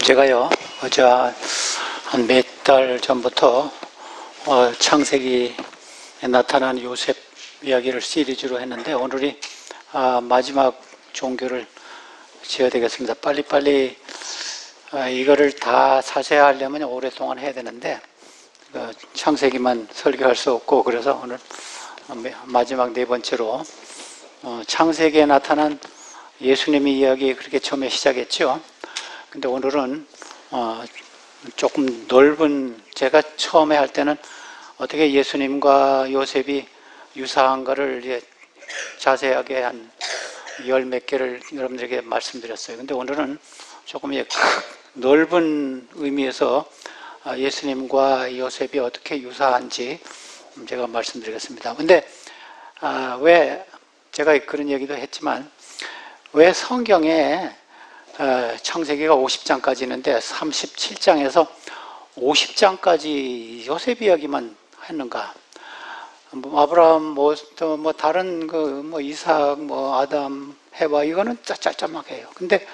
제가요, 어제 한 몇 달 전부터 창세기에 나타난 요셉 이야기를 시리즈로 했는데, 오늘이 마지막 종교를 지어야 되겠습니다. 빨리빨리 이거를 다 자세히 하려면 오랫동안 해야 되는데, 창세기만 설교할 수 없고, 그래서 오늘 마지막 네 번째로 창세기에 나타난 예수님의 이야기, 그렇게 처음에 시작했죠. 근데 오늘은 조금 넓은, 제가 처음에 할 때는 어떻게 예수님과 요셉이 유사한가를 이제 자세하게 한 열 몇 개를 여러분들에게 말씀드렸어요. 근데 오늘은 조금 이제 넓은 의미에서 예수님과 요셉이 어떻게 유사한지 제가 말씀드리겠습니다. 근데 왜 제가 그런 얘기도 했지만, 왜 성경에 창세기가 50장까지 있는데 37장에서 50장까지 요셉 이야기만 했는가? 아브라함, 다른 이삭, 아담, 해와, 이거는 짤짤짤막해요. 근데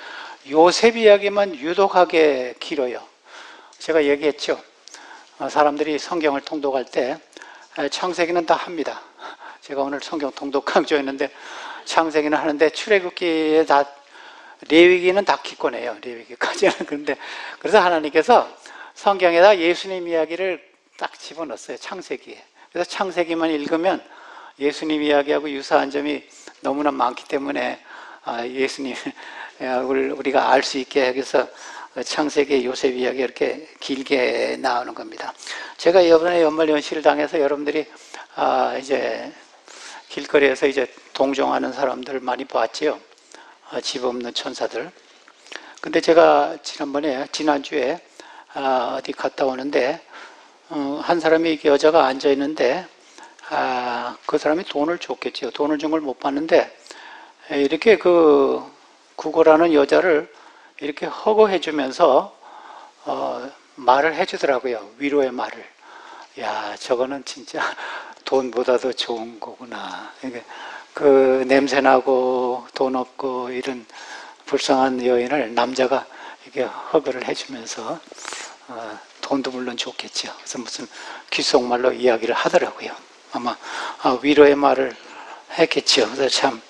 요셉 이야기만 유독하게 길어요. 제가 얘기했죠. 사람들이 성경을 통독할 때 창세기는 다 합니다. 제가 오늘 성경 통독 강조했는데, 창세기는 하는데 출애굽기에 다, 레위기는 다 기권해요. 레위기까지는. 그런데 그래서 하나님께서 성경에다 예수님 이야기를 딱 집어넣었어요. 창세기에. 그래서 창세기만 읽으면 예수님 이야기하고 유사한 점이 너무나 많기 때문에 예수님 우리가 알 수 있게 해서 창세기 요셉 이야기 이렇게 길게 나오는 겁니다. 제가 이번에 연말연시를 당해서 여러분들이 이제 길거리에서 이제 동정하는 사람들 많이 봤지요. 집 없는 천사들. 근데 제가 지난주에 어디 갔다 오는데, 한 사람이, 여자가 앉아 있는데, 그 사람이 돈을 줬겠지요. 돈을 준 걸 못 봤는데, 이렇게 구걸하는 여자를 이렇게 허거해 주면서 말을 해주더라고요. 위로의 말을. 야, 저거는 진짜 돈보다도 좋은 거구나. 그 냄새나고 돈 없고 이런 불쌍한 여인을 남자가 이렇게 허그를 해주면서, 돈도 물론 좋겠죠. 그래서 무슨 귓속말로 이야기를 하더라고요. 아마 위로의 말을 했겠죠. 그래서 참,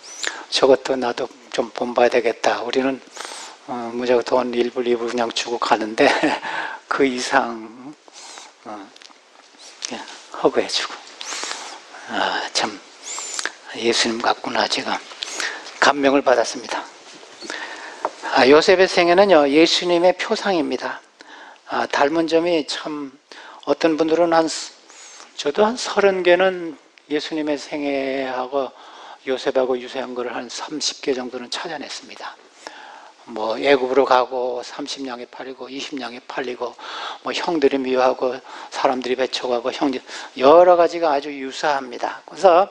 저것도 나도 좀 본봐야 되겠다. 우리는 무조건 돈 1불 2불 그냥 주고 가는데 그 이상 허그해주고, 참 예수님 같구나. 제가 감명을 받았습니다. 요셉의 생애는요, 예수님의 표상입니다. 닮은 점이 참, 어떤 분들은 저도 한 30개는 예수님의 생애하고 요셉하고 유사한 거를 한 30개 정도는 찾아냈습니다. 애굽으로 가고 30냥에 팔리고 20냥에 팔리고, 형들이 미워하고 사람들이 배척하고, 여러 가지가 아주 유사합니다. 그래서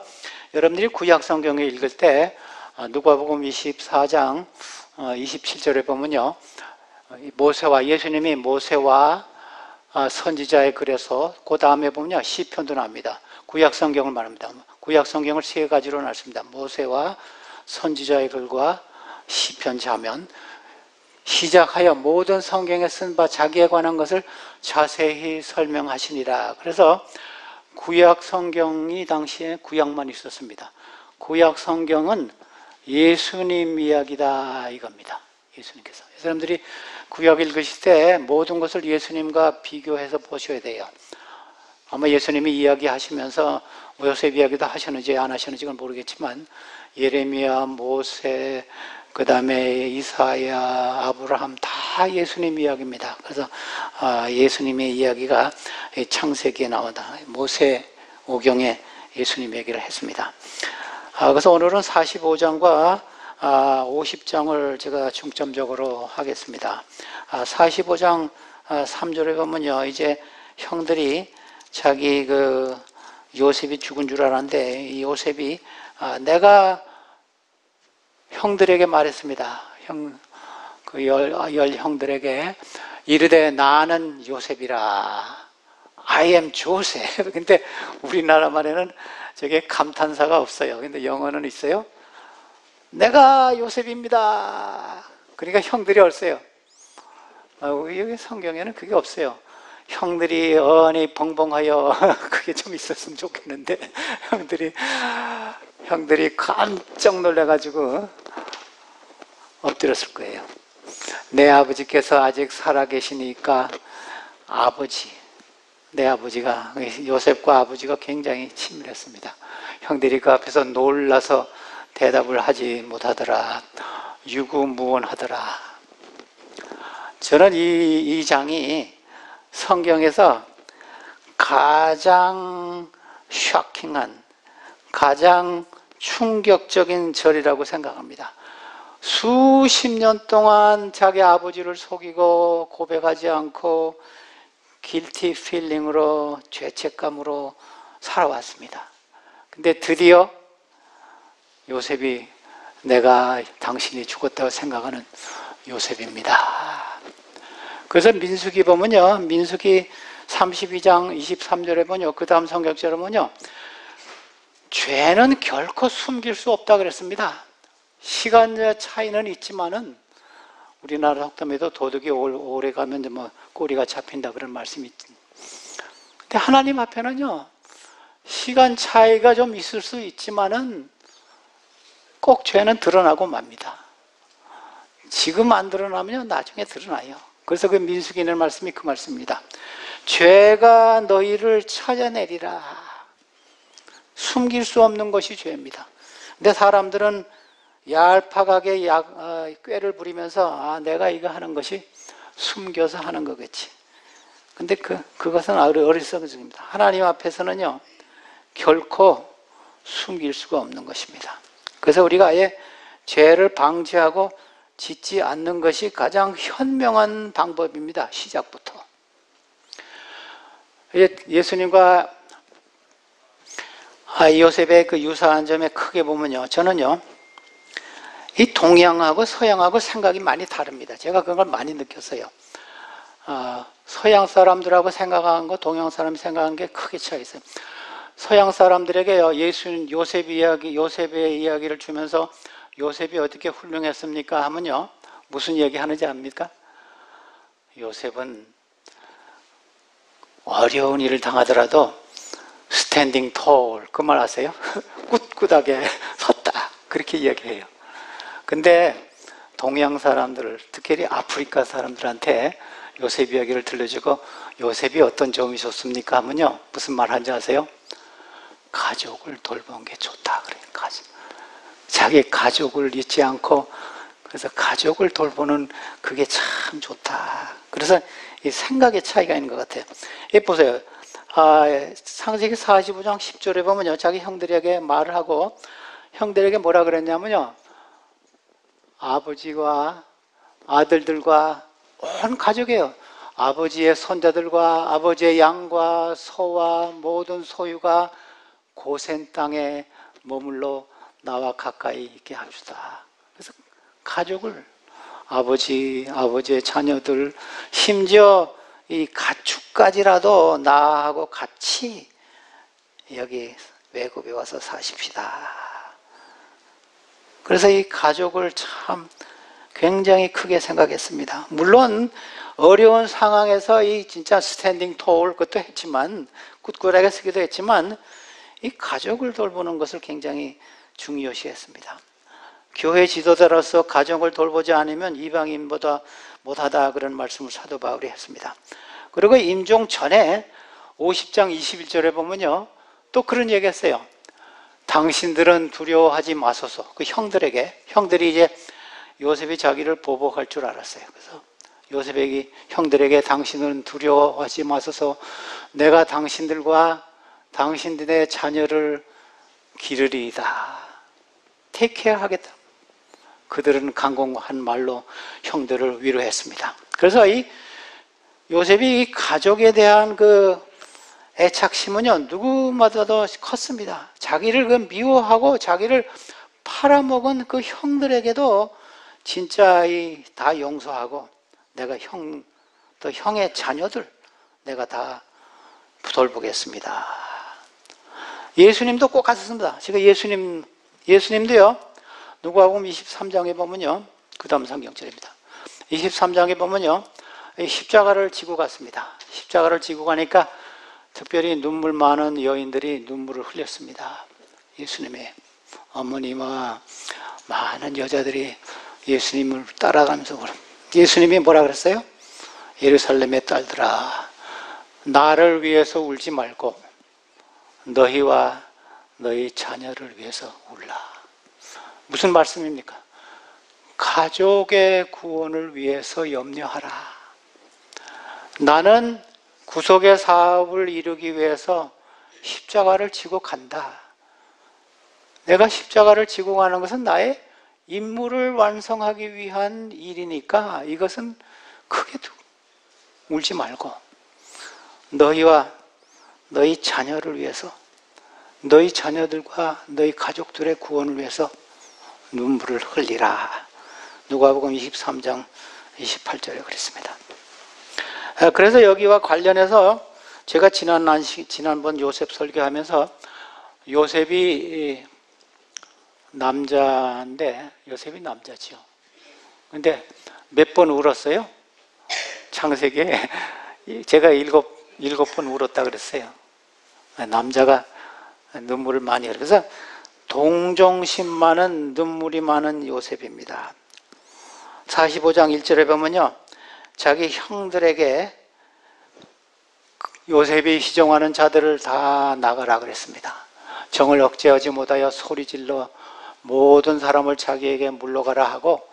여러분들이 구약 성경을 읽을 때 누가복음 24장 27절에 보면요, 예수님이 모세와 선지자의 글에서, 그 다음에 보면요, 시편도 나옵니다. 구약 성경을 말합니다. 구약 성경을 세 가지로 나눴습니다. 모세와 선지자의 글과 시편, 자면, 시작하여 모든 성경에 쓴 바 자기에 관한 것을 자세히 설명하시니라. 그래서 구약 성경이 당시에 구약만 있었습니다. 구약 성경은 예수님 이야기다, 이겁니다. 예수님께서. 사람들이 구약 읽으실 때 모든 것을 예수님과 비교해서 보셔야 돼요. 아마 예수님이 이야기하시면서 요셉 이야기도 하셨는지 안 하셨는지 는 모르겠지만, 예레미야, 모세, 그 다음에 이사야, 아브라함, 다 예수님 이야기입니다. 그래서 예수님의 이야기가 창세기에 나온다. 모세 오경에 예수님 얘기를 했습니다. 그래서 오늘은 45장과 50장을 제가 중점적으로 하겠습니다. 45장 3절에 보면요, 이제 형들이 자기 요셉이 죽은 줄 알았는데, 이 요셉이 내가 형들에게 말했습니다. 열 형들에게 이르되 나는 요셉이라. I am Joseph. 근데 우리나라 말에는 저게 감탄사가 없어요. 근데 영어는 있어요. 내가 요셉입니다. 그러니까 형들이 얼쎄요. 여기 성경에는 그게 없어요. 형들이 어안이 벙벙하여 그게 좀 있었으면 좋겠는데 형들이 깜짝 놀라가지고 엎드렸을 거예요. 내 아버지께서 아직 살아계시니까 내 아버지가, 요셉과 아버지가 굉장히 친밀했습니다. 형들이 그 앞에서 놀라서 대답을 하지 못하더라. 유구무원하더라. 저는 이 장이 성경에서 가장 쇼킹한, 가장 충격적인 절이라고 생각합니다. 수십 년 동안 자기 아버지를 속이고 고백하지 않고 guilty feeling으로, 죄책감으로 살아왔습니다. 근데 드디어 요셉이 내가 당신이 죽었다고 생각하는 요셉입니다. 그래서 민수기 보면요, 민수기 32장 23절에 보면요, 그 다음 성경절에 보면요, 죄는 결코 숨길 수 없다 그랬습니다. 시간의 차이는 있지만은 우리나라 속담에도 도둑이 오래 가면 뭐 꼬리가 잡힌다 그런 말씀이 있죠. 근데 하나님 앞에는요, 시간 차이가 좀 있을 수 있지만은 꼭 죄는 드러나고 맙니다. 지금 안 드러나면요, 나중에 드러나요. 그래서 그 민수기는 말씀이 그 말씀입니다. 죄가 너희를 찾아내리라. 숨길 수 없는 것이 죄입니다. 근데 사람들은 얄팍하게 꾀를 부리면서 내가 이거 하는 것이 숨겨서 하는 거겠지. 근데 그것은 어리석음입니다. 하나님 앞에서는요, 결코 숨길 수가 없는 것입니다. 그래서 우리가 아예 죄를 방지하고 짓지 않는 것이 가장 현명한 방법입니다. 시작부터. 예수님과 요셉의 그 유사한 점에 크게 보면요, 저는요, 이 동양하고 서양하고 생각이 많이 다릅니다. 제가 그걸 많이 느꼈어요. 서양 사람들하고 생각하는 거, 동양 사람이 생각하는 게 크게 차이 있어요. 서양 사람들에게 요셉의 이야기를 주면서 요셉이 어떻게 훌륭했습니까? 하면요, 무슨 얘기 하는지 압니까? 요셉은 어려운 일을 당하더라도 스탠딩 톨, 그 말 아세요? 꿋꿋하게 섰다, 그렇게 이야기해요. 근데 동양 사람들, 특히 아프리카 사람들한테 요셉 이야기를 들려주고 요셉이 어떤 점이 좋습니까? 하면요, 무슨 말 하는지 아세요? 가족을 돌보는 게 좋다 그래요. 자기 가족을 잊지 않고, 그래서 가족을 돌보는 그게 참 좋다. 그래서 이 생각의 차이가 있는 것 같아요. 보세요. 창세기 45장 10절에 보면요, 자기 형들에게 말을 하고, 형들에게 뭐라 그랬냐면요, 아버지와 아들들과 온 가족이에요. 아버지의 손자들과 아버지의 양과 소와 모든 소유가 고센 땅에 머물러 나와 가까이 있게 합시다. 그래서 가족을, 아버지의 자녀들, 심지어 이 가축까지라도 나하고 같이 여기 외국에 와서 사십시다. 그래서 이 가족을 참 굉장히 크게 생각했습니다. 물론 어려운 상황에서 이 진짜 스탠딩 톨 그것도 했지만, 꿋꿋하게 쓰기도 했지만, 이 가족을 돌보는 것을 굉장히 중요시했습니다. 교회 지도자로서 가정을 돌보지 않으면 이방인보다 못하다, 그런 말씀을 사도 바울이 했습니다. 그리고 임종 전에 50장 21절에 보면요, 또 그런 얘기 했어요. 당신들은 두려워하지 마소서. 그 형들이 이제 요셉이 자기를 보복할 줄 알았어요. 그래서 요셉에게, 형들에게 당신은 두려워하지 마소서. 내가 당신들과 당신들의 자녀를 기르리이다. 테이크케어 하겠다. 그들은 강공한 말로 형들을 위로했습니다. 그래서 이 요셉이 이 가족에 대한 그 애착심은요, 누구마다도 컸습니다. 자기를 미워하고 자기를 팔아먹은 그 형들에게도 진짜 다 용서하고, 내가 또 형의 자녀들 내가 다 돌보겠습니다. 예수님도 꼭 같았습니다. 제가 예수님도요, 누가복음 23장에 보면요, 그 다음 성경절입니다. 23장에 보면요, 십자가를 지고 갔습니다. 십자가를 지고 가니까 특별히 눈물 많은 여인들이 눈물을 흘렸습니다. 예수님의 어머니와 많은 여자들이 예수님을 따라가면서 예수님이 뭐라 그랬어요? 예루살렘의 딸들아, 나를 위해서 울지 말고 너희와 너희 자녀를 위해서 울라. 무슨 말씀입니까? 가족의 구원을 위해서 염려하라. 나는 구속의 사업을 이루기 위해서 십자가를 지고 간다. 내가 십자가를 지고 가는 것은 나의 임무를 완성하기 위한 일이니까 이것은 크게 울지 말고 너희와 너희 자녀를 위해서, 너희 자녀들과 너희 가족들의 구원을 위해서 눈물을 흘리라. 누가복음 23장 28절에 그랬습니다. 그래서 여기와 관련해서 제가 지난번 요셉 설교하면서 요셉이 남자인데, 요셉이 남자지요. 근데 몇 번 울었어요? 창세기에 제가 일곱 번 울었다 그랬어요. 남자가 눈물을 많이 흘려요. 그래서 동정심 많은, 눈물이 많은 요셉입니다. 45장 1절에 보면요, 자기 형들에게 요셉이 희롱하는 자들을 다 나가라 그랬습니다. 정을 억제하지 못하여 소리질러 모든 사람을 자기에게 물러가라 하고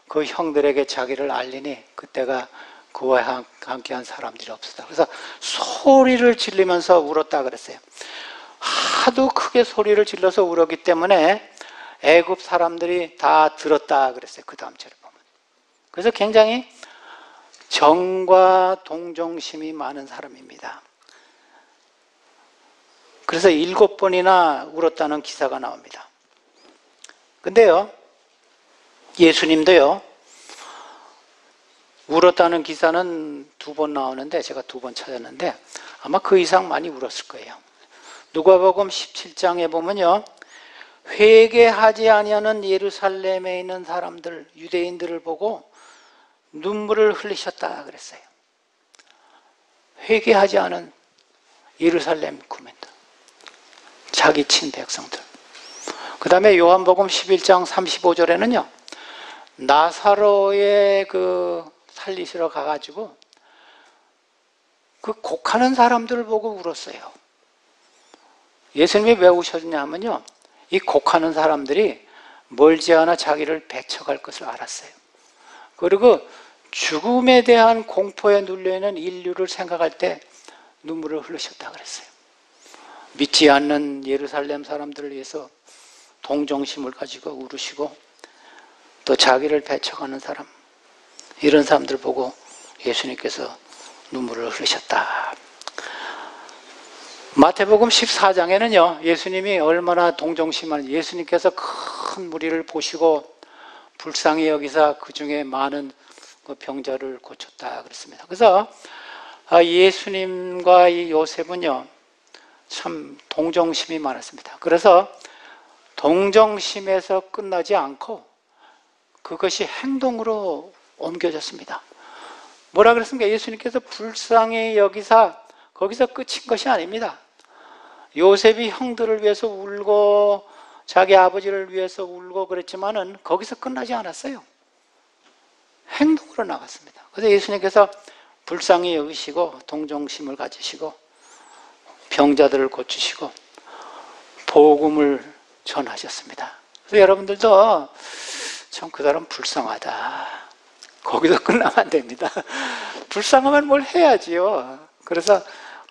그 형들에게 자기를 알리니 그때가 그와 함께한 사람들이 없었다. 그래서 소리를 질리면서 울었다 그랬어요. 하도 크게 소리를 질러서 울었기 때문에 애굽 사람들이 다 들었다 그랬어요. 그 다음 절에 보면. 그래서 굉장히 정과 동정심이 많은 사람입니다. 그래서 7번이나 울었다는 기사가 나옵니다. 근데요, 예수님도요, 울었다는 기사는 2번 나오는데 제가 2번 찾았는데 아마 그 이상 많이 울었을 거예요. 누가복음 17장에 보면요, 회개하지 아니하는 예루살렘에 있는 사람들, 유대인들을 보고 눈물을 흘리셨다 그랬어요. 회개하지 않은 예루살렘 구민들, 자기 친 백성들. 그 다음에 요한복음 11장 35절에는요 나사로의 살리시러 가가지고 그 곡하는 사람들을 보고 울었어요. 예수님이 왜 우셨냐면요, 이 곡하는 사람들이 멀지 않아 자기를 배척할 것을 알았어요. 그리고 죽음에 대한 공포에 눌려있는 인류를 생각할 때 눈물을 흘리셨다 그랬어요. 믿지 않는 예루살렘 사람들을 위해서 동정심을 가지고 울으시고, 또 자기를 배척하는 사람, 이런 사람들 보고 예수님께서 눈물을 흘리셨다. 마태복음 14장에는요 예수님이 얼마나 동정심을, 예수님께서 큰 무리를 보시고 불쌍히 여기사 그 중에 많은 병자를 고쳤다 그랬습니다. 그래서 예수님과 이 요셉은요 참 동정심이 많았습니다. 그래서 동정심에서 끝나지 않고 그것이 행동으로 옮겨졌습니다. 뭐라 그랬습니까? 예수님께서 불쌍히 여기사, 거기서 끝인 것이 아닙니다. 요셉이 형들을 위해서 울고 자기 아버지를 위해서 울고 그랬지만은 거기서 끝나지 않았어요. 행동으로 나갔습니다. 그래서 예수님께서 불쌍히 여기시고 동정심을 가지시고 병자들을 고치시고 복음을 전하셨습니다. 그래서 여러분들도 참 그 사람 불쌍하다, 거기서 끝나면 안 됩니다. 불쌍하면 뭘 해야지요. 그래서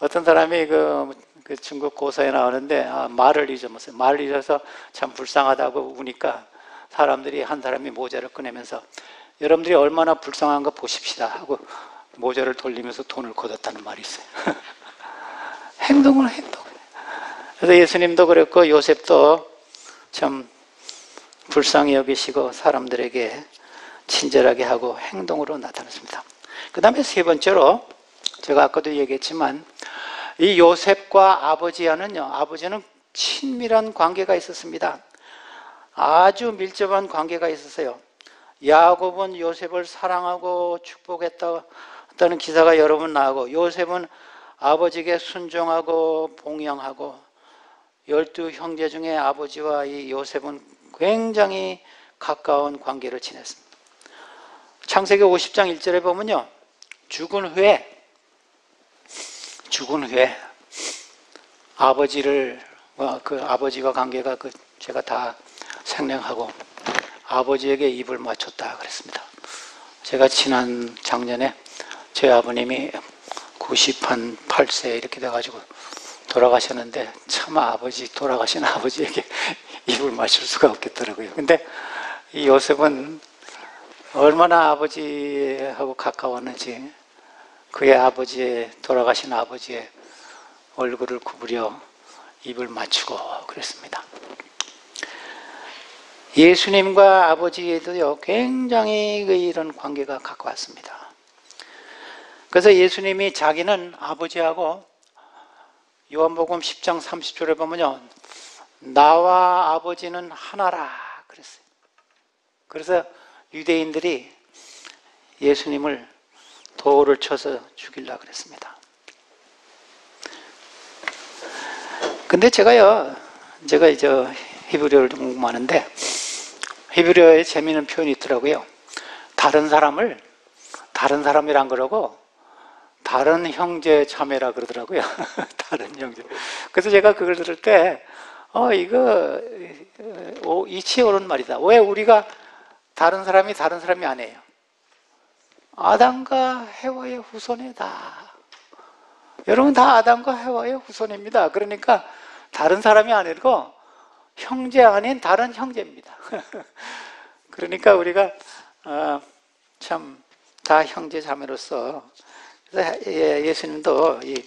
어떤 사람이 그 중국 고서에 나오는데 말을 잊어먹었어요. 말을 잊어서 참 불쌍하다고 우니까 사람들이, 한 사람이 모자를 꺼내면서 여러분들이 얼마나 불쌍한 거 보십시다 하고 모자를 돌리면서 돈을 걷었다는 말이 있어요. 행동을. 그래서 예수님도 그랬고 요셉도 참 불쌍히 여기시고 사람들에게 친절하게 하고 행동으로 나타났습니다. 그 다음에 세 번째로, 제가 아까도 얘기했지만 이 요셉과 아버지는 친밀한 관계가 있었습니다. 아주 밀접한 관계가 있었어요. 야곱은 요셉을 사랑하고 축복했다 다는 기사가 여러 번 나오고, 요셉은 아버지에게 순종하고 봉양하고, 12 형제 중에 아버지와 이 요셉은 굉장히 가까운 관계를 지냈습니다. 창세기 50장 1절에 보면요, 죽은 후에 아버지를, 그 아버지와 관계가 제가 다 생략하고 아버지에게 입을 맞췄다 그랬습니다. 제가 지난 작년에 제 아버님이 98세 이렇게 돼가지고 돌아가셨는데, 차마 돌아가신 아버지에게 입을 맞출 수가 없겠더라고요. 근데 이 요셉은 얼마나 아버지하고 가까웠는지 그의 돌아가신 아버지의 얼굴을 구부려 입을 맞추고 그랬습니다. 예수님과 아버지에도요, 굉장히 이런 관계가 가까웠습니다. 그래서 예수님이 자기는 아버지하고, 요한복음 10장 30절에 보면요, 나와 아버지는 하나라 그랬어요. 그래서 유대인들이 예수님을 돌을 쳐서 죽이려고 그랬습니다. 근데 제가 이제 히브리어를 공부하는데, 히브리어에 재미있는 표현이 있더라고요. 다른 사람이란 그러고 다른 형제 자매라 그러더라고요. 다른 형제. 그래서 제가 그걸 들을 때 이거 이치에 옳은 말이다. 왜 우리가 다른 사람이 아니에요? 아담과 해와의 후손이다. 여러분 다 아담과 해와의 후손입니다. 그러니까 다른 사람이 아니고 형제 아닌 다른 형제입니다. 그러니까 우리가 참 다 형제 자매로서, 예수님도 이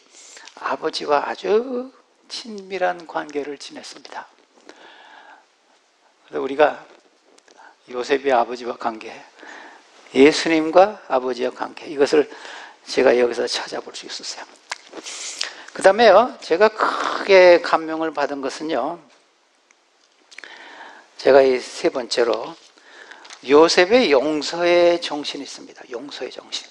아버지와 아주 친밀한 관계를 지냈습니다. 그래서 우리가 요셉의 아버지와 관계, 예수님과 아버지와 관계, 이것을 제가 여기서 찾아볼 수 있었어요. 그 다음에요, 제가 크게 감명을 받은 것은요, 제가 이 세 번째로 요셉의 용서의 정신이 있습니다. 용서의 정신.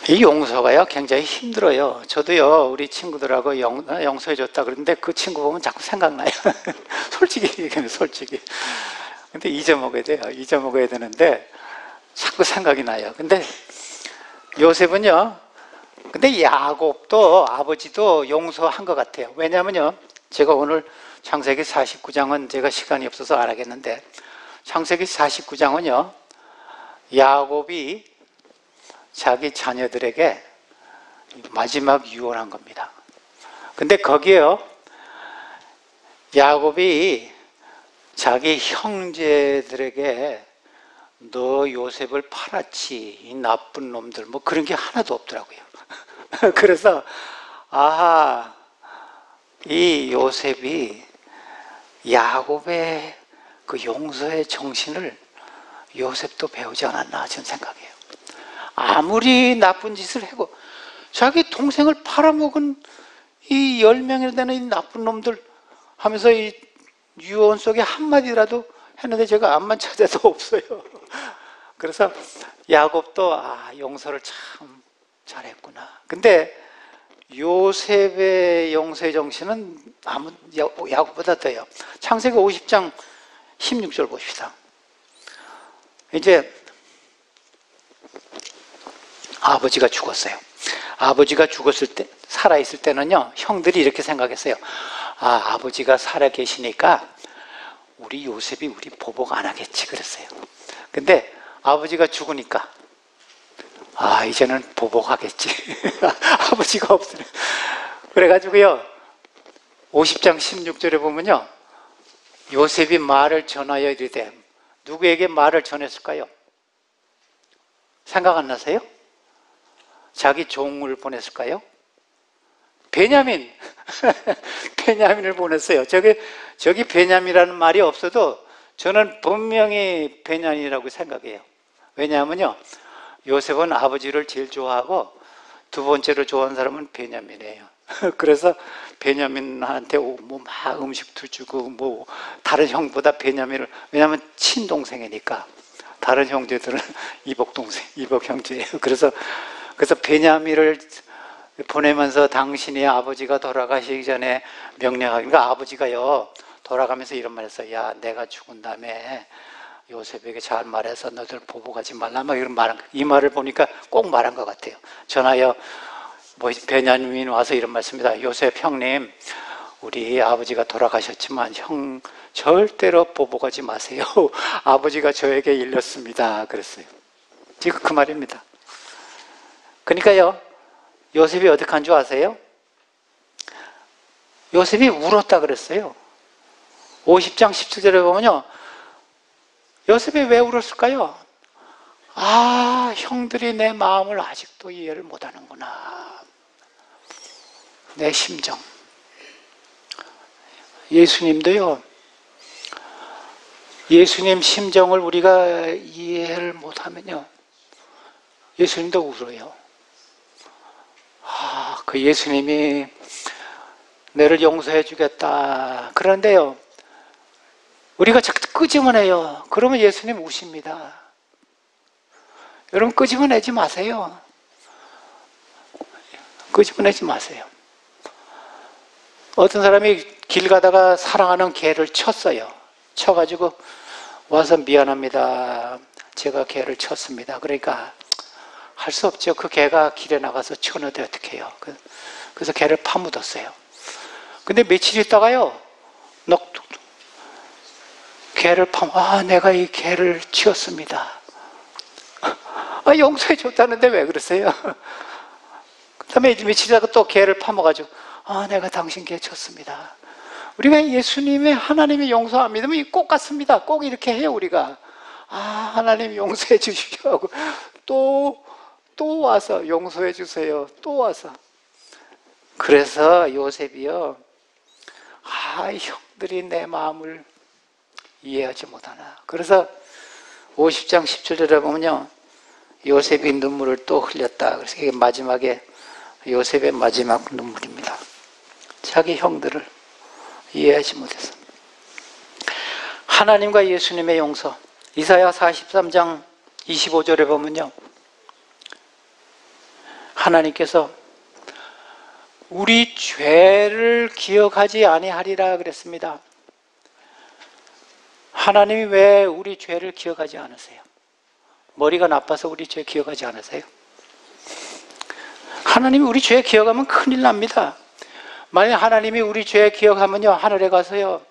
이 용서가요, 굉장히 힘들어요. 저도요, 우리 친구들하고 용서해줬다 그러는데 그 친구 보면 자꾸 생각나요. 솔직히 얘기하면 솔직히. 근데 잊어먹어야 돼요. 잊어먹어야 되는데 자꾸 생각이 나요. 근데 요셉은요, 근데 야곱도 아버지도 용서한 것 같아요. 왜냐하면요, 제가 오늘 창세기 49장은 제가 시간이 없어서 안 하겠는데, 창세기 49장은요, 야곱이 자기 자녀들에게 마지막 유언한 겁니다. 근데 거기에요, 야곱이 자기 형제들에게 너 요셉을 팔았지, 이 나쁜 놈들, 뭐 그런 게 하나도 없더라고요. 그래서 아하, 이 요셉이 야곱의 그 용서의 정신을 요셉도 배우지 않았나 저는 생각해요. 아무리 나쁜 짓을 하고 자기 동생을 팔아먹은 이 10명이나 되는 이 나쁜 놈들 하면서 이 유언 속에 한마디라도 했는데 제가 암만 찾아도 없어요. 그래서 야곱도 용서를 참 잘했구나. 근데 요셉의 용서의 정신은 야곱보다 더요. 창세기 50장 16절 보십시다. 이제 아버지가 죽었어요. 아버지가 죽었을 때, 살아있을 때는요, 형들이 이렇게 생각했어요. 아버지가 살아계시니까 우리 요셉이 우리 보복 안 하겠지 그랬어요. 근데 아버지가 죽으니까 이제는 보복하겠지. 아버지가 없으면. 그래가지고요, 50장 16절에 보면요, 요셉이 말을 전하여 이르되, 누구에게 말을 전했을까요? 생각 안 나세요? 자기 종을 보냈을까요? 베냐민. 베냐민을 보냈어요. 저기 베냐민이라는 말이 없어도 저는 분명히 베냐민이라고 생각해요. 왜냐하면요, 요셉은 아버지를 제일 좋아하고 두 번째로 좋아하는 사람은 베냐민이에요. 그래서 베냐민한테 막 음식도 주고 다른 형보다 베냐민을, 왜냐하면 친동생이니까 다른 형제들은 이복 동생, 이복 형제예요. 그래서 베냐민을 보내면서 당신의 아버지가 돌아가시기 전에 명령하기, 그러니까 아버지가요 돌아가면서 이런 말했어요. 야, 내가 죽은 다음에 요셉에게 잘 말해서 너들 보복하지 말라, 막 이런 말. 이 말을 보니까 꼭 말한 것 같아요. 전하여 베냐민 와서 이런 말씀입니다. 요셉 형님, 우리 아버지가 돌아가셨지만 형 절대로 보복하지 마세요. 아버지가 저에게 일렀습니다. 그랬어요. 지금 그 말입니다. 그러니까요, 요셉이 어떻게 한 줄 아세요? 요셉이 울었다 그랬어요. 50장 17절에 보면요, 요셉이 왜 울었을까요? 아, 형들이 내 마음을 아직도 이해를 못하는구나. 내 심정. 예수님도요, 예수님 심정을 우리가 이해를 못하면요, 예수님도 울어요. 아, 그 예수님이 너를 용서해 주겠다. 그런데요, 우리가 자꾸 끄집어내요. 그러면 예수님 우십니다. 여러분, 끄집어내지 마세요. 끄집어내지 마세요. 어떤 사람이 길 가다가 사랑하는 개를 쳤어요. 쳐가지고 와서 미안합니다. 제가 개를 쳤습니다. 그러니까 할 수 없죠. 그 개가 길에 나가서 쳤는데 어떻게 해요. 그래서 개를 파묻었어요. 근데 며칠 있다가요, 개를 내가 이 개를 치웠습니다. 아, 용서해 줬다는데 왜 그러세요? 그 다음에 며칠 있다가 또 개를 파먹어가지고, 아, 내가 당신 개 쳤습니다. 우리가 예수님의 하나님의 용서 안 믿으면 꼭 같습니다. 꼭 이렇게 해요, 우리가. 아, 하나님 용서해 주십시오 하고 또 와서 용서해 주세요. 또 와서. 그래서 요셉이요, 아, 형들이 내 마음을 이해하지 못하나. 그래서 50장 17절에 보면요, 요셉이 눈물을 또 흘렸다. 그래서 이게 마지막에 요셉의 마지막 눈물입니다. 자기 형들을 이해하지 못해서. 하나님과 예수님의 용서. 이사야 43장 25절에 보면요, 하나님께서 우리 죄를 기억하지 아니하리라 그랬습니다. 하나님이 왜 우리 죄를 기억하지 않으세요? 머리가 나빠서 우리 죄 기억하지 않으세요? 하나님이 우리 죄 기억하면 큰일 납니다. 만약 하나님이 우리 죄 기억하면요, 하늘에 가서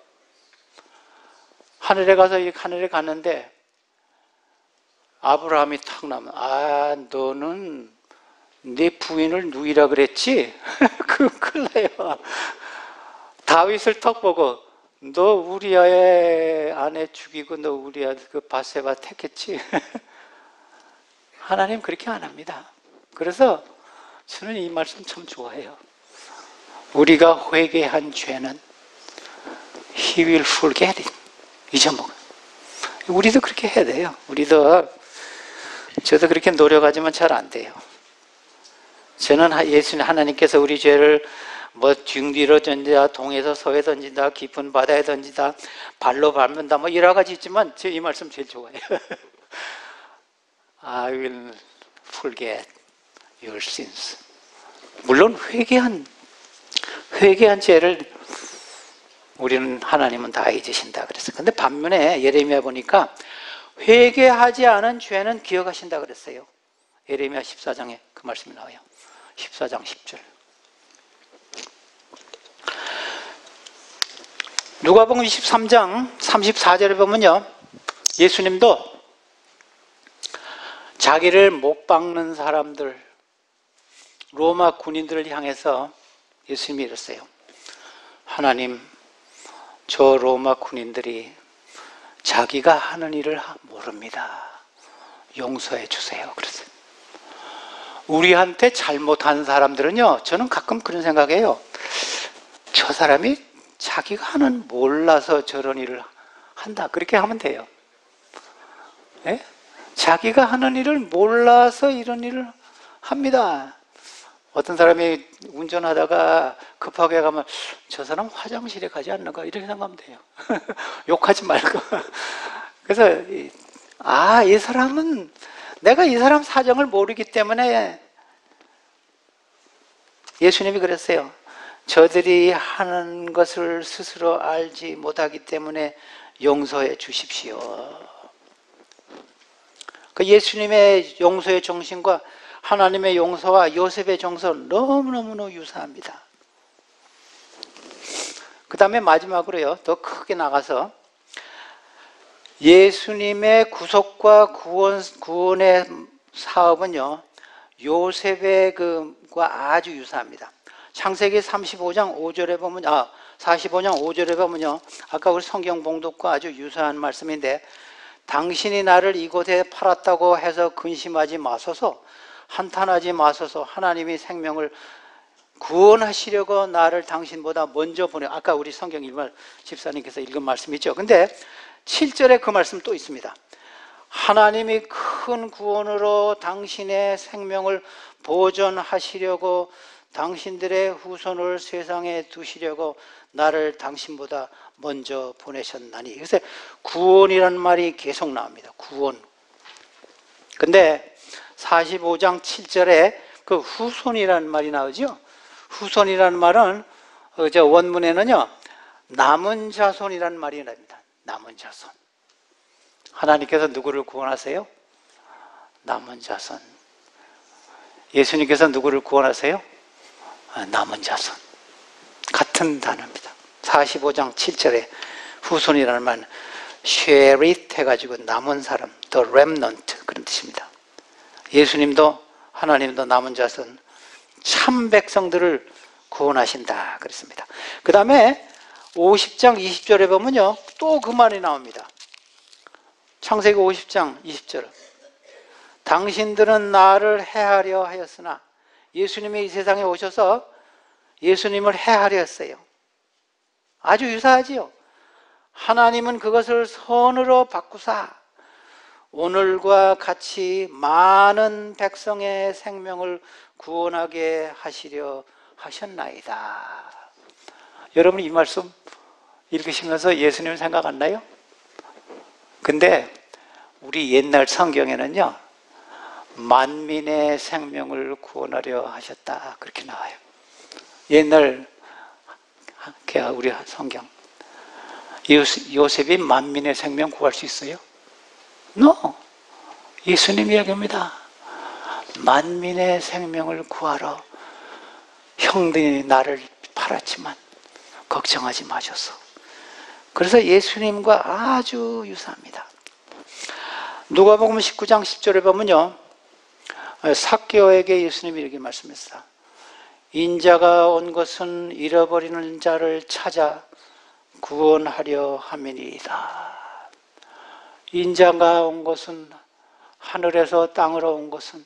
하늘에 갔는데 아브라함이 탁 나면, 아, 너는 네 부인을 누이라 그랬지? 그럼 큰일 나요. 다윗을 턱 보고, 너 우리아의 아내 죽이고 너 우리아 그 바세바 택했지? 하나님 그렇게 안 합니다. 그래서 저는 이 말씀 참 좋아해요. 우리가 회개한 죄는 He will forget it. 잊어먹어요. 우리도 그렇게 해야 돼요. 저도 그렇게 노력하지만 잘 안 돼요. 저는 예수님 하나님께서 우리 죄를 등 뒤로 던지다, 동에서 서에 던진다, 깊은 바다에 던지다, 발로 밟는다, 여러 가지 있지만 제 이 말씀 제일 좋아해요. I will forget your sins. 물론 회개한 죄를 우리는 하나님은 다 잊으신다 그랬어요. 근데 반면에 예레미야 보니까 회개하지 않은 죄는 기억하신다 그랬어요. 예레미야 14장에 그 말씀이 나와요. 14장 10절. 누가복음 23장 34절에 보면요, 예수님도 자기를 못 박는 사람들, 로마 군인들을 향해서 예수님이 이랬어요. 하나님, 저 로마 군인들이 자기가 하는 일을 모릅니다. 용서해 주세요. 그랬어요. 우리한테 잘못한 사람들은요, 저는 가끔 그런 생각해요. 저 사람이 자기가 하는 몰라서 저런 일을 한다. 그렇게 하면 돼요. 네? 자기가 하는 일을 몰라서 이런 일을 합니다. 어떤 사람이 운전하다가 급하게 가면 저 사람 화장실에 가지 않는가 이렇게 생각하면 돼요. 욕하지 말고. 그래서 아, 이 사람은 내가 이 사람 사정을 모르기 때문에 예수님이 그랬어요. 저들이 하는 것을 스스로 알지 못하기 때문에 용서해 주십시오. 그 예수님의 용서의 정신과 하나님의 용서와 요셉의 정서는 너무너무 유사합니다. 그 다음에 마지막으로요, 더 크게 나가서 예수님의 구속과 구원의 사업은요, 요셉의 그과 아주 유사합니다. 창세기 35장 5절에 보면, 45장 5절에 보면요, 아까 우리 성경 봉독과 아주 유사한 말씀인데, 당신이 나를 이곳에 팔았다고 해서 근심하지 마소서, 한탄하지 마소서, 하나님이 생명을 구원하시려고 나를 당신보다 먼저 보내. 아까 우리 성경 일말 집사님께서 읽은 말씀이죠. 근데 7절에 그 말씀 또 있습니다. 하나님이 큰 구원으로 당신의 생명을 보존하시려고 당신들의 후손을 세상에 두시려고 나를 당신보다 먼저 보내셨나니. 그래서 구원이라는 말이 계속 나옵니다. 구원. 근데 45장 7절에 그 후손이라는 말이 나오죠. 후손이라는 말은 저 원문에는요, 남은 자손이라는 말이 나옵니다. 남은 자손. 하나님께서 누구를 구원하세요? 남은 자손. 예수님께서 누구를 구원하세요? 남은 자손. 같은 단어입니다. 45장 7절에 후손이라는 말은 쉐릿 해가지고 남은 사람, the remnant, 그런 뜻입니다. 예수님도 하나님도 남은 자손, 참 백성들을 구원하신다 그랬습니다. 그 다음에 50장 20절에 보면요, 또 그 말이 나옵니다. 창세기 50장 20절. 당신들은 나를 해하려 하였으나, 예수님이 이 세상에 오셔서 예수님을 해하려 했어요. 아주 유사하지요. 하나님은 그것을 선으로 바꾸사 오늘과 같이 많은 백성의 생명을 구원하게 하시려 하셨나이다. 여러분 이 말씀 읽으시면서 예수님 생각 안 나요? 근데 우리 옛날 성경에는요, 만민의 생명을 구원하려 하셨다 그렇게 나와요. 옛날 우리 성경. 요셉이 만민의 생명 구할 수 있어요? No. 예수님 이야기입니다. 만민의 생명을 구하러 형들이 나를 팔았지만 걱정하지 마셔서. 그래서 예수님과 아주 유사합니다. 누가복음 19장 10절에 보면요, 삭개오에게 예수님이 이렇게 말씀했어요. 인자가 온 것은 잃어버리는 자를 찾아 구원하려 함이니이다. 인자가 온 것은, 하늘에서 땅으로 온 것은,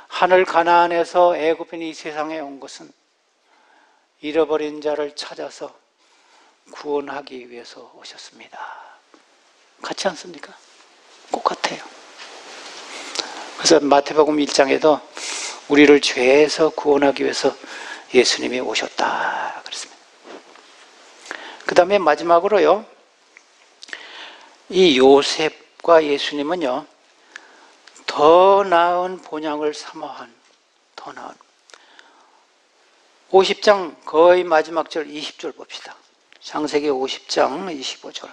하늘 가나안에서 애굽인이 이 세상에 온 것은 잃어버린 자를 찾아서 구원하기 위해서 오셨습니다. 같지 않습니까? 똑같아요. 그래서 마태복음 1장에도 우리를 죄에서 구원하기 위해서 예수님이 오셨다 그랬습니다. 그 다음에 마지막으로요, 이 요셉과 예수님은요, 더 나은 본향을 사모한, 더 나은 50장 거의 마지막 절 20절 봅시다. 창세기 50장 25절.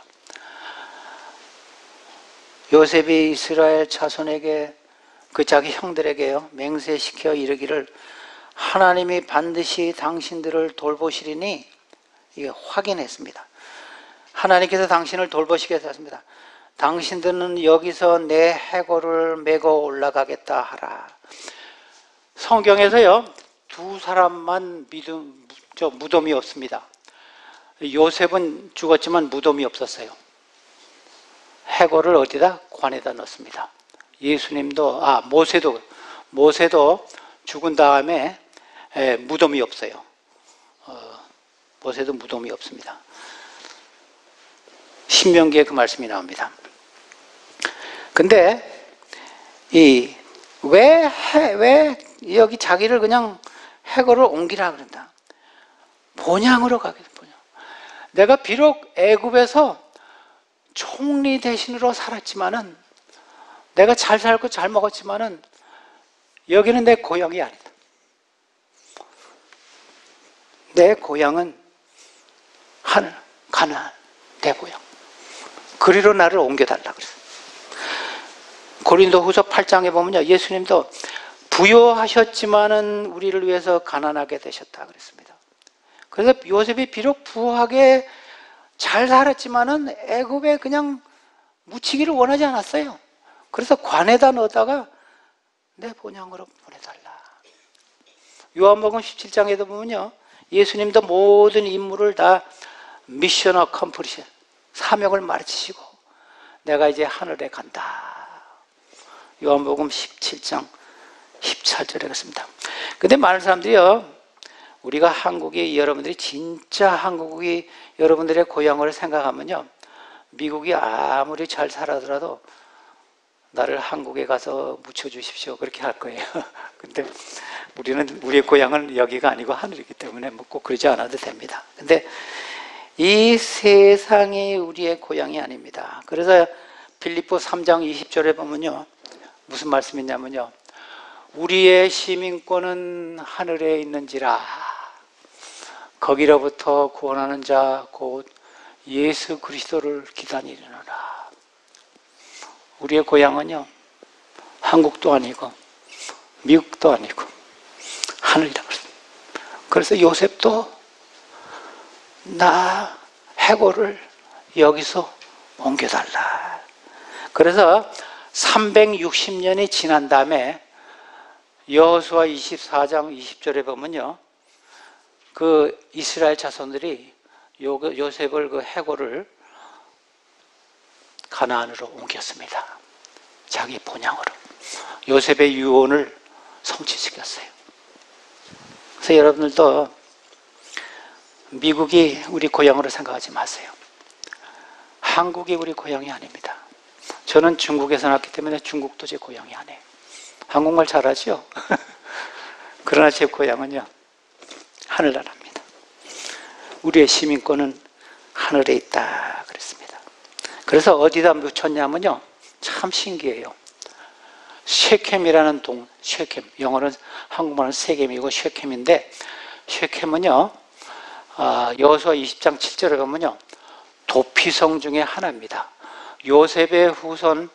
요셉이 이스라엘 자손에게, 그 자기 형들에게요, 맹세시켜 이르기를 하나님이 반드시 당신들을 돌보시리니, 이게 확인했습니다. 하나님께서 당신을 돌보시겠습니다. 당신들은 여기서 내 해골을 메고 올라가겠다 하라. 성경에서요, 두 사람만 무덤이 없습니다. 요셉은 죽었지만 무덤이 없었어요. 해골을 어디다? 관에다 넣습니다. 예수님도, 모세도 죽은 다음에 무덤이 없어요. 모세도 무덤이 없습니다. 신명기에 그 말씀이 나옵니다. 근데 왜 여기 자기를 그냥 해골을 옮기라 그런다. 본향으로 가겠다. 본향. 내가 비록 애굽에서 총리 대신으로 살았지만은 내가 잘 살고 잘 먹었지만은 여기는 내 고향이 아니다. 내 고향은 하늘, 가나안, 내 고향. 그리로 나를 옮겨달라 그랬어요. 고린도후서 8장에 보면요, 예수님도 부요하셨지만은 우리를 위해서 가난하게 되셨다 그랬습니다. 그래서 요셉이 비록 부하게 잘 살았지만은 애굽에 그냥 묻히기를 원하지 않았어요. 그래서 관에다 넣었다가 내 본향으로 보내달라. 요한복음 17장에도 보면요, 예수님도 모든 인물을 다 미션 어컴플리션, 사명을 마치시고 내가 이제 하늘에 간다. 요한복음 17장 14절에 그렇습니다. 근데 많은 사람들이요, 우리가 한국이, 여러분들이 진짜 한국이 여러분들의 고향을 생각하면요, 미국이 아무리 잘 살아더라도 나를 한국에 가서 묻혀주십시오 그렇게 할 거예요. 근데 우리의 고향은 여기가 아니고 하늘이기 때문에 뭐 꼭 그러지 않아도 됩니다. 근데 이 세상이 우리의 고향이 아닙니다. 그래서 빌립보 3장 20절에 보면요, 무슨 말씀이 있냐면요, 우리의 시민권은 하늘에 있는지라 거기로부터 구원하는 자 곧 예수 그리스도를 기다리느라. 우리의 고향은요, 한국도 아니고 미국도 아니고 하늘이라고 그랬어요. 그래서 요셉도 나 해고를 여기서 옮겨달라. 그래서 360년이 지난 다음에 여호수아 24장 20절에 보면요, 그 이스라엘 자손들이 요셉을 그 해고를 가나안으로 옮겼습니다. 자기 본향으로. 요셉의 유언을 성취시켰어요. 그래서 여러분들도 미국이 우리 고향으로 생각하지 마세요. 한국이 우리 고향이 아닙니다. 저는 중국에서 났기 때문에 중국도 제 고향이 아니에요. 한국말 잘하죠? 그러나 제 고향은요, 하늘나라입니다. 우리의 시민권은 하늘에 있다 그랬습니다. 그래서 어디다 묻혔냐면요, 참 신기해요. 쉐켐이라는 쉐켐, 영어는 한국말은 세겜이고 쉐켐인데, 쉐켐은요, 여호수아 20장 7절에 보면요, 도피성 중에 하나입니다. 요셉의 후손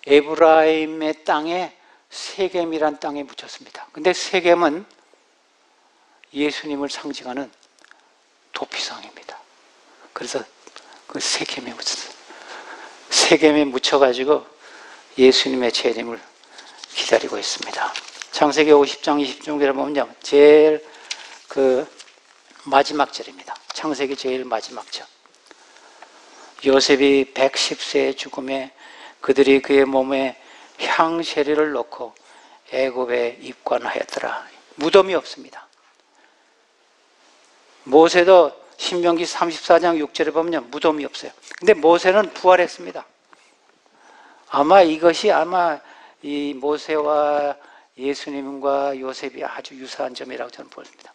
에브라임의 땅에 세겜이란 땅에 묻혔습니다. 근데 세겜은 예수님을 상징하는 도피성입니다. 그래서 그 세겜에 묻혔어요. 세겜에 묻혀가지고 예수님의 재림을 기다리고 있습니다. 창세기 50장 20절에 보면요, 제일 그 마지막 절입니다. 창세기 제일 마지막 절. 요셉이 110세의 죽음에 그들이 그의 몸에 향세례를 넣고 애굽에 입관하였더라. 무덤이 없습니다. 모세도 신명기 34장 6절에 보면 무덤이 없어요. 근데 모세는 부활했습니다. 이것이 이 모세와 예수님과 요셉이 아주 유사한 점이라고 저는 보습니다.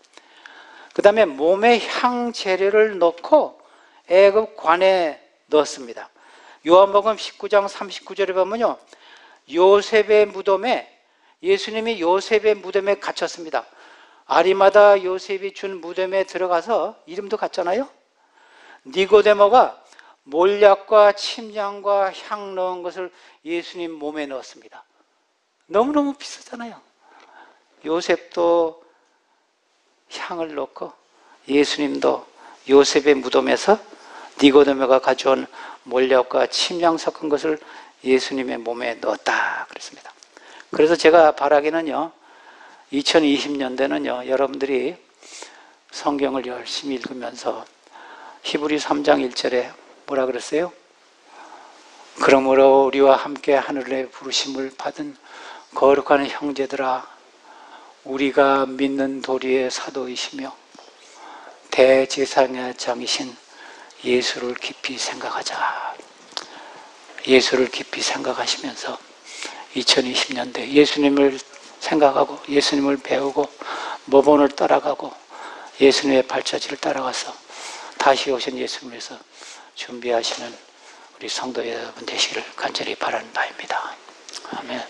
그 다음에 몸에 향재료를 넣고 애굽 관에 넣었습니다. 요한복음 19장 39절에 보면요, 요셉의 무덤에, 예수님이 요셉의 무덤에 갇혔습니다. 아리마다 요셉이 준 무덤에 들어가서, 이름도 같잖아요. 니고데모가 몰약과 침향과 향 넣은 것을 예수님 몸에 넣었습니다. 너무너무 비슷하잖아요. 요셉도 향을 넣고 예수님도 요셉의 무덤에서 니고데모가 가져온 몰약과 침향 섞은 것을 예수님의 몸에 넣었다 그랬습니다. 그래서 제가 바라기는요, 2020년대는요, 여러분들이 성경을 열심히 읽으면서 히브리 3장 1절에 뭐라 그랬어요? 그러므로 우리와 함께 하늘의 부르심을 받은 거룩한 형제들아, 우리가 믿는 도리의 사도이시며 대제사장의 장이신 예수를 깊이 생각하자. 예수를 깊이 생각하시면서 2020년대 예수님을 생각하고 예수님을 배우고 모본을 따라가고 예수님의 발자취를 따라가서 다시 오신 예수님을 위해서 준비하시는 우리 성도 여러분 되시기를 간절히 바라는 바입니다. 아멘.